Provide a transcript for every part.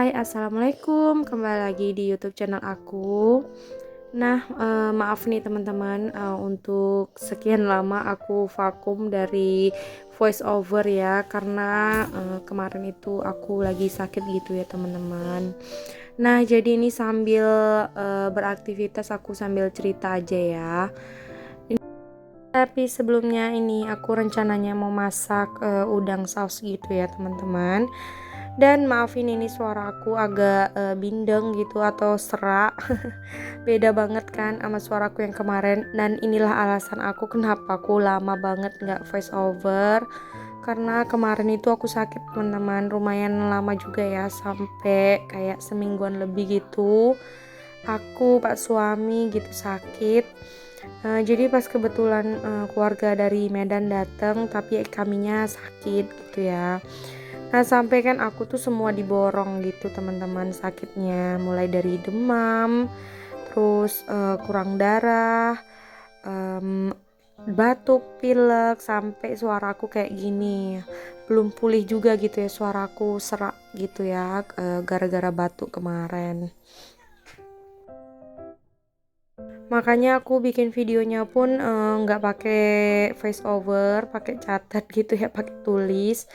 Hai, assalamualaikum. Kembali lagi di YouTube channel aku. Nah, maaf nih teman-teman, untuk sekian lama aku vakum dari voice over ya, karena kemarin itu aku lagi sakit gitu ya teman-teman. Nah, jadi ini sambil beraktivitas aku sambil cerita aja ya. Tapi sebelumnya ini aku rencananya mau masak udang saus gitu ya teman-teman. Dan maafin ini suara aku agak bindeng gitu atau serak. Beda banget kan sama suaraku yang kemarin. Dan inilah alasan aku kenapa aku lama banget nggak voice over. Karena kemarin itu aku sakit teman-teman, lumayan lama juga ya, sampai kayak semingguan lebih gitu. Aku, pak suami gitu sakit. Jadi pas kebetulan keluarga dari Medan datang, tapi kaminya sakit gitu ya. Nah, sampai kan aku tuh semua diborong gitu teman-teman sakitnya, mulai dari demam, terus kurang darah, em, batuk, pilek, sampai suaraku kayak gini. Belum pulih juga gitu ya, suaraku serak gitu ya, gara-gara batuk kemarin. Makanya aku bikin videonya pun nggak pakai voice over, pakai catat gitu ya, pakai tulis.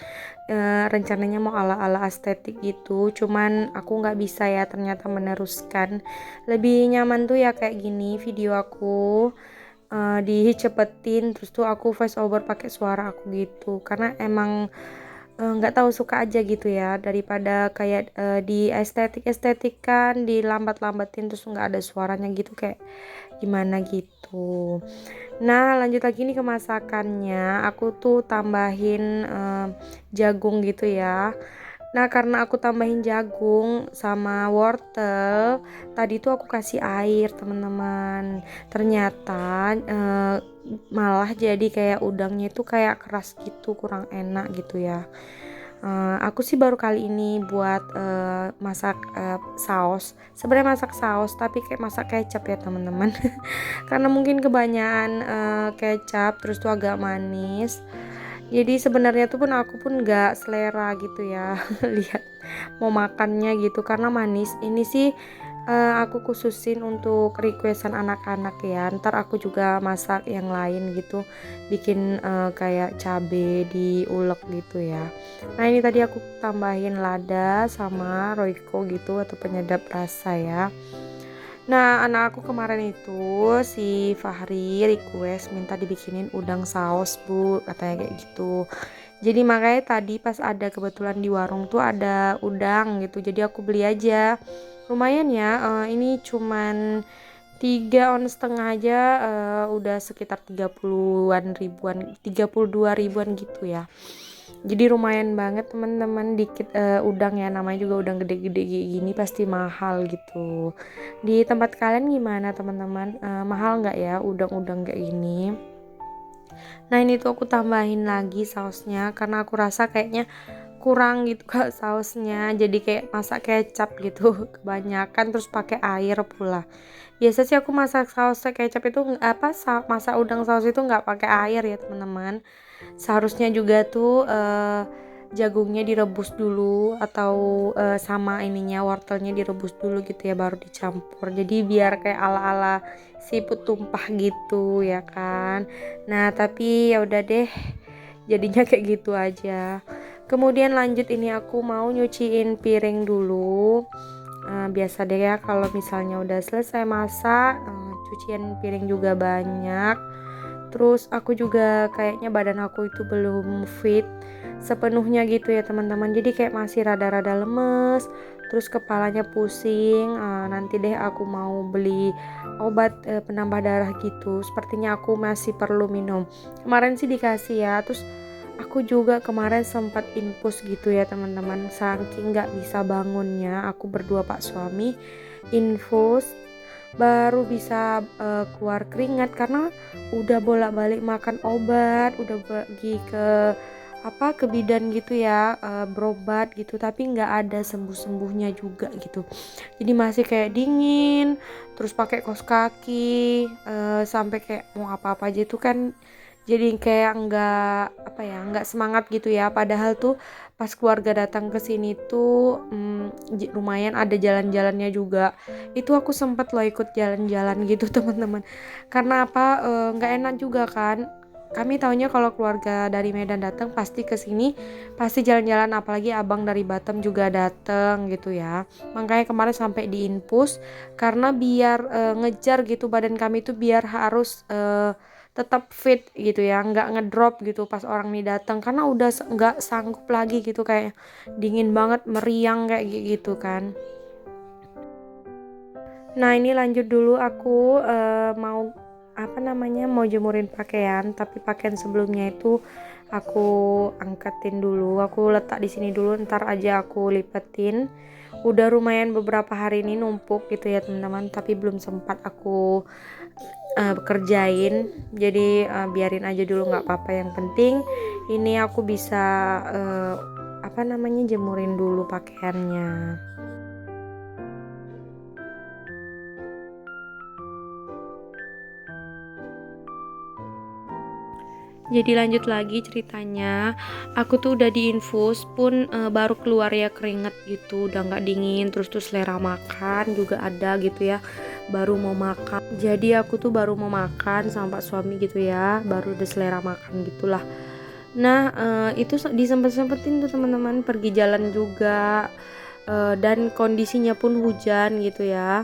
Rencananya mau ala-ala estetik gitu, cuman aku nggak bisa ya ternyata meneruskan. Lebih nyaman tuh ya kayak gini video aku dicepetin, terus tuh aku voice over pakai suara aku gitu, karena emang nggak tahu suka aja gitu ya, daripada kayak di estetik-estetikan, dilambat-lambatin terus nggak ada suaranya gitu, kayak gimana gitu. Nah, lanjut lagi nih ke masakannya. Aku tuh tambahin jagung gitu ya. Nah, karena aku tambahin jagung sama wortel, tadi tuh aku kasih air, teman-teman. Ternyata malah jadi kayak udangnya itu kayak keras gitu, kurang enak gitu ya. Aku sih baru kali ini buat masak saus. Sebenarnya masak saus, tapi kayak masak kecap ya, teman-teman. Karena mungkin kebanyakan kecap, terus tuh agak manis. Jadi sebenarnya tuh pun aku pun nggak selera gitu ya lihat mau makannya gitu karena manis. Ini sih aku khususin untuk requestan anak-anak ya. Ntar aku juga masak yang lain gitu, bikin kayak cabe diulek gitu ya. Nah, ini tadi aku tambahin lada sama royco gitu atau penyedap rasa ya. Nah, anak aku kemarin itu si Fahri request minta dibikinin udang saus, Bu, katanya kayak gitu. Jadi makanya tadi pas ada kebetulan di warung tuh ada udang gitu. Jadi aku beli aja. Lumayan ya, ini cuman 3,5 ons aja, udah sekitar 30-an ribuan, 32 ribuan gitu ya. Jadi lumayan banget teman-teman, dikit udang ya, namanya juga udang gede-gede gini pasti mahal gitu. Di tempat kalian gimana teman-teman? Mahal nggak ya udang-udang kayak gini? Nah, ini tuh aku tambahin lagi sausnya karena aku rasa kayaknya kurang gitu kak sausnya, jadi kayak masak kecap gitu kebanyakan, terus pakai air pula. Biasa sih aku masak saus kecap itu masak udang saus itu nggak pakai air ya teman-teman. Seharusnya juga tuh jagungnya direbus dulu atau sama ininya wortelnya direbus dulu gitu ya, baru dicampur. Jadi biar kayak ala-ala siput tumpah gitu ya kan. Nah, tapi ya udah deh, jadinya kayak gitu aja. Kemudian lanjut, ini aku mau nyuciin piring dulu. Biasa deh ya kalau misalnya udah selesai masak, cucian piring juga banyak. Terus aku juga kayaknya badan aku itu belum fit sepenuhnya gitu ya teman-teman. Jadi kayak masih rada-rada lemes, terus kepalanya pusing. Nanti deh aku mau beli obat penambah darah gitu. Sepertinya aku masih perlu minum. Kemarin sih dikasih ya. Terus aku juga kemarin sempat infus gitu ya teman-teman. Saking nggak bisa bangunnya, aku berdua pak suami infus baru bisa keluar keringat karena udah bolak-balik makan obat, udah pergi ke bidan gitu ya, berobat gitu, tapi nggak ada sembuh-sembuhnya juga gitu. Jadi masih kayak dingin, terus pakai kaos kaki, sampai kayak mau apa-apa aja itu kan jadi kayak nggak semangat gitu ya. Padahal tuh pas keluarga datang ke sini tuh lumayan ada jalan-jalannya juga. Itu aku sempet loh ikut jalan-jalan gitu teman-teman. Karena apa, nggak enak juga kan. Kami taunya kalau keluarga dari Medan datang pasti ke sini, pasti jalan-jalan, apalagi abang dari Batam juga datang gitu ya. Makanya kemarin sampai di infus karena biar ngejar gitu badan kami tuh biar harus tetap fit gitu ya, nggak ngedrop gitu pas orang nih datang, karena udah nggak sanggup lagi gitu, kayak dingin banget, meriang kayak gitu kan. Nah ini lanjut dulu, aku mau mau jemurin pakaian, tapi pakaian sebelumnya itu aku angkatin dulu, aku letak di sini dulu, ntar aja aku lipetin. Udah lumayan beberapa hari ini numpuk gitu ya teman-teman, tapi belum sempat aku kerjain, jadi biarin aja dulu, nggak apa-apa. Yang penting ini aku bisa jemurin dulu pakaiannya. Jadi lanjut lagi ceritanya, aku tuh udah diinfus pun baru keluar ya keringet gitu, udah nggak dingin, terus selera makan juga ada gitu ya, baru mau makan. Jadi aku tuh baru mau makan sama Pak suami gitu ya, baru udah selera makan gitulah. Nah itu disempet-sempetin tuh teman-teman pergi jalan juga, dan kondisinya pun hujan gitu ya.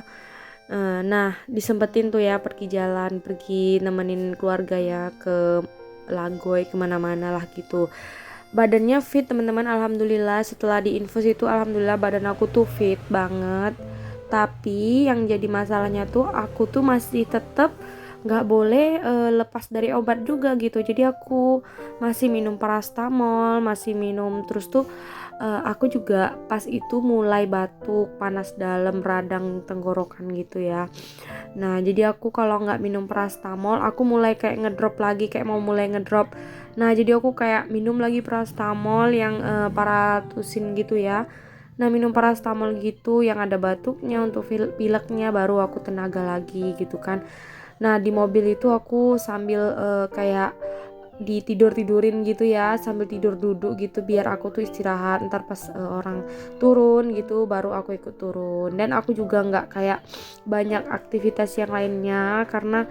Nah disempetin tuh ya pergi jalan, pergi nemenin keluarga ya ke Lagoy, kemana-mana lah gitu. Badannya fit teman-teman, alhamdulillah. Setelah diinfus itu alhamdulillah badan aku tuh fit banget. Tapi yang jadi masalahnya tuh aku tuh masih tetap nggak boleh lepas dari obat juga gitu. Jadi aku masih minum paracetamol, masih minum, terus tuh aku juga pas itu mulai batuk, panas dalam, radang tenggorokan gitu ya. Nah jadi aku kalau nggak minum paracetamol aku mulai kayak ngedrop lagi, kayak mau mulai ngedrop. Nah jadi aku kayak minum lagi paracetamol yang paratusin gitu ya. Nah minum paracetamol gitu yang ada batuknya untuk pileknya, baru aku tenaga lagi gitu kan. Nah di mobil itu aku sambil kayak ditidurin gitu ya, sambil tidur duduk gitu biar aku tuh istirahat, ntar pas orang turun gitu baru aku ikut turun. Dan aku juga nggak kayak banyak aktivitas yang lainnya karena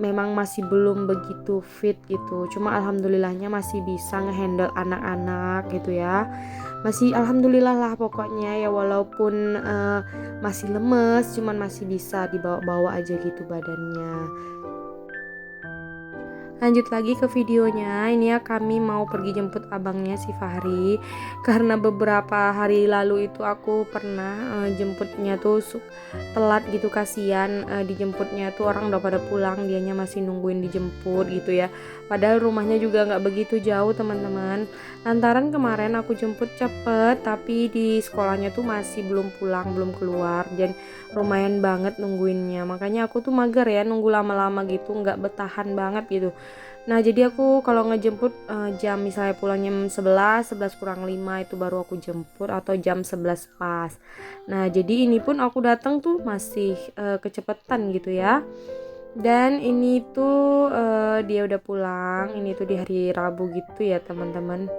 memang masih belum begitu fit gitu, cuma alhamdulillahnya masih bisa ngehandle anak-anak gitu ya, masih alhamdulillah lah pokoknya ya, walaupun masih lemes, cuman masih bisa dibawa-bawa aja gitu badannya. Lanjut lagi ke videonya, ini ya kami mau pergi jemput abangnya si Fahri. Karena beberapa hari lalu itu aku pernah jemputnya tuh telat gitu, kasihan dijemputnya tuh orang udah pada pulang, dianya masih nungguin dijemput gitu ya. Padahal rumahnya juga nggak begitu jauh teman-teman. Lantaran kemarin aku jemput cepet, tapi di sekolahnya tuh masih belum pulang, belum keluar, dan lumayan banget nungguinnya. Makanya aku tuh mager ya nunggu lama-lama gitu, nggak betahan banget gitu. Nah jadi aku kalau ngejemput jam misalnya pulang jam 11, 11 kurang 5 itu baru aku jemput, atau jam 11 pas. Nah jadi ini pun aku datang tuh masih kecepetan gitu ya. Dan ini tuh dia udah pulang, ini tuh di hari Rabu gitu ya teman-teman.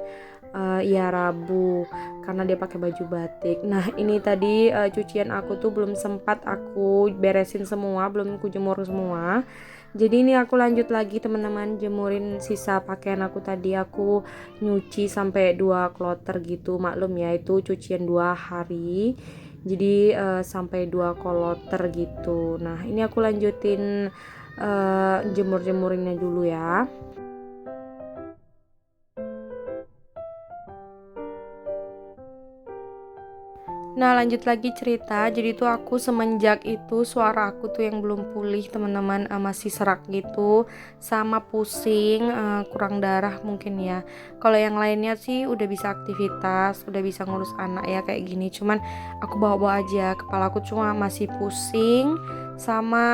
Ya Rabu, karena dia pakai baju batik. Nah ini tadi cucian aku tuh belum sempat aku beresin semua, belum aku jemur semua. Jadi ini aku lanjut lagi teman-teman, jemurin sisa pakaian aku tadi. Aku nyuci sampai 2 kloter gitu, maklum ya itu cucian 2 hari. Jadi sampai 2 kloter gitu. Nah ini aku lanjutin jemur-jemurinnya dulu ya. Nah lanjut lagi cerita, jadi tuh aku semenjak itu suara aku tuh yang belum pulih teman-teman, masih serak gitu, sama pusing, kurang darah mungkin ya. Kalau yang lainnya sih udah bisa aktivitas, udah bisa ngurus anak ya kayak gini, cuman aku bawa-bawa aja, kepala aku cuma masih pusing, sama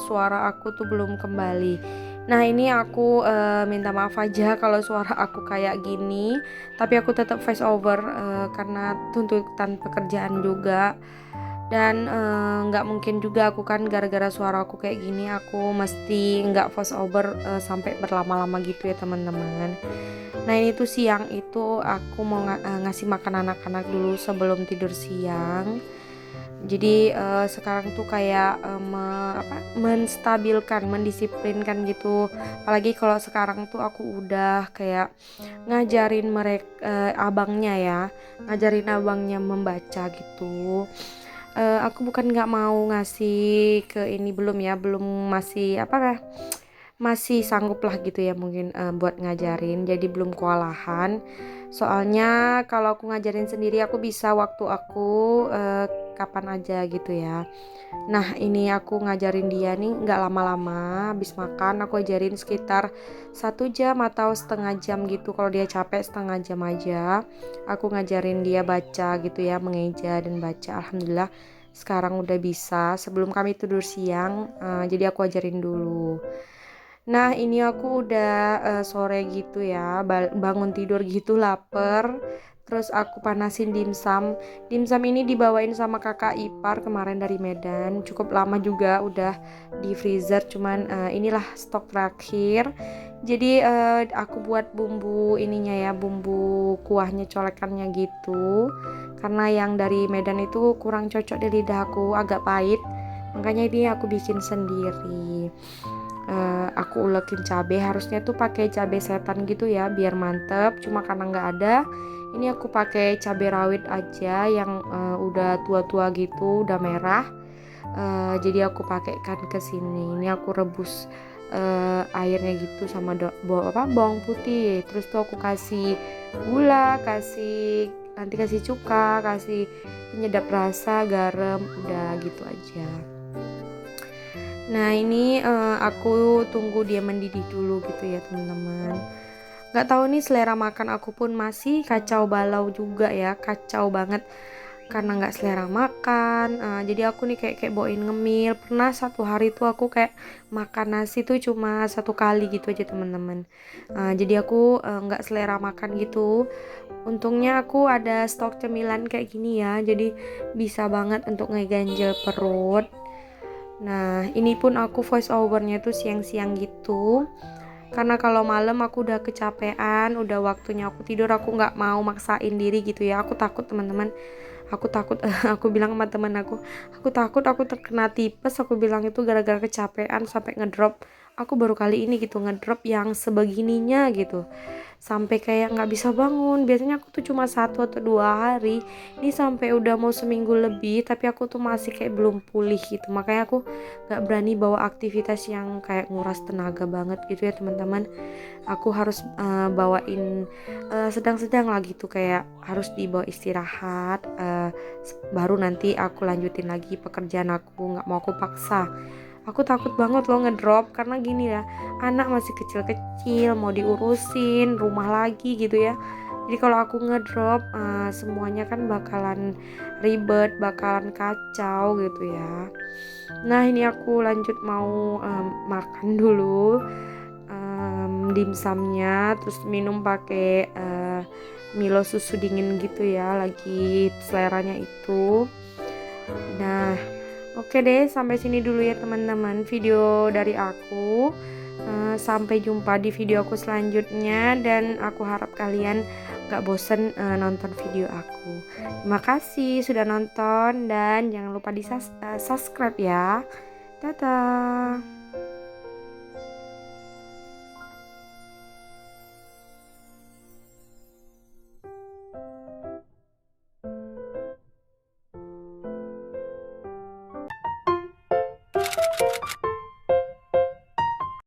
suara aku tuh belum kembali. Nah ini aku minta maaf aja kalau suara aku kayak gini, tapi aku tetap voice over karena tuntutan pekerjaan juga. Dan nggak mungkin juga aku kan gara-gara suara aku kayak gini aku mesti nggak voice over sampai berlama-lama gitu ya teman-teman. Nah ini tuh siang itu aku mau ngasih makan anak-anak dulu sebelum tidur siang. Jadi sekarang tuh kayak menstabilkan, mendisiplinkan gitu. Apalagi kalau sekarang tuh aku udah kayak ngajarin mereka abangnya ya, ngajarin abangnya membaca gitu. Aku bukan nggak mau ngasih ke ini belum ya, belum masih masih sanggup lah gitu ya mungkin buat ngajarin, jadi belum kewalahan. Soalnya kalau aku ngajarin sendiri aku bisa waktu aku kapan aja gitu ya. Nah ini aku ngajarin dia nih nggak lama-lama, habis makan aku ajarin sekitar 1 jam atau setengah jam gitu. Kalau dia capek setengah jam aja aku ngajarin dia baca gitu ya, mengeja dan baca. Alhamdulillah sekarang udah bisa sebelum kami tidur siang, jadi aku ajarin dulu. Nah ini aku udah sore gitu ya, bangun tidur gitu lapar. Terus aku panasin dimsum. Dimsum ini dibawain sama kakak ipar kemarin dari Medan. Cukup lama juga udah di freezer, cuman inilah stok terakhir. Jadi aku buat bumbu ininya ya, bumbu kuahnya colekannya gitu. Karena yang dari Medan itu kurang cocok di lidah aku, agak pahit. Makanya ini aku bikin sendiri. Aku ulekin cabai, harusnya tuh pakai cabai setan gitu ya biar mantep, cuma karena nggak ada ini aku pakai cabai rawit aja yang udah tua-tua gitu, udah merah. Jadi aku pakaikan ke sini. Ini aku rebus airnya gitu sama bawang putih, terus tuh aku kasih gula, nanti kasih cuka, kasih penyedap rasa, garam, udah gitu aja. Nah ini aku tunggu dia mendidih dulu gitu ya teman-teman. Gak tahu nih selera makan aku pun masih kacau balau juga ya, kacau banget karena nggak selera makan. Jadi aku nih kayak bawain ngemil. Pernah satu hari tuh aku kayak makan nasi tuh cuma 1 kali gitu aja teman-teman. Jadi aku nggak selera makan gitu. Untungnya aku ada stok cemilan kayak gini ya, jadi bisa banget untuk ngeganjel perut. Nah, ini pun aku voice overnya tuh siang-siang gitu. Karena kalau malam aku udah kecapean, udah waktunya aku tidur, aku nggak mau maksain diri gitu ya. Aku takut teman-teman. Aku takut, aku bilang sama teman aku takut aku terkena tipes. Aku bilang itu gara-gara kecapean sampai ngedrop. Aku baru kali ini gitu ngedrop yang sebegininya gitu, sampai kayak nggak bisa bangun. Biasanya aku tuh cuma 1 atau 2 hari, ini sampai udah mau seminggu lebih tapi aku tuh masih kayak belum pulih gitu. Makanya aku nggak berani bawa aktivitas yang kayak nguras tenaga banget gitu ya teman-teman. Aku harus bawain sedang-sedang lah gitu, kayak harus dibawa istirahat, baru nanti aku lanjutin lagi pekerjaan aku. Nggak mau aku paksa. Aku takut banget loh ngedrop karena gini ya, anak masih kecil-kecil mau diurusin, rumah lagi gitu ya. Jadi kalau aku ngedrop semuanya kan bakalan ribet, bakalan kacau gitu ya. Nah ini aku lanjut mau makan dulu dimsumnya, terus minum pakai Milo susu dingin gitu ya, lagi seleranya itu. Nah oke deh, sampai sini dulu ya teman-teman video dari aku. Sampai jumpa di video aku selanjutnya dan aku harap kalian gak bosen nonton video aku. Terima kasih sudah nonton dan jangan lupa di subscribe ya. Dadah.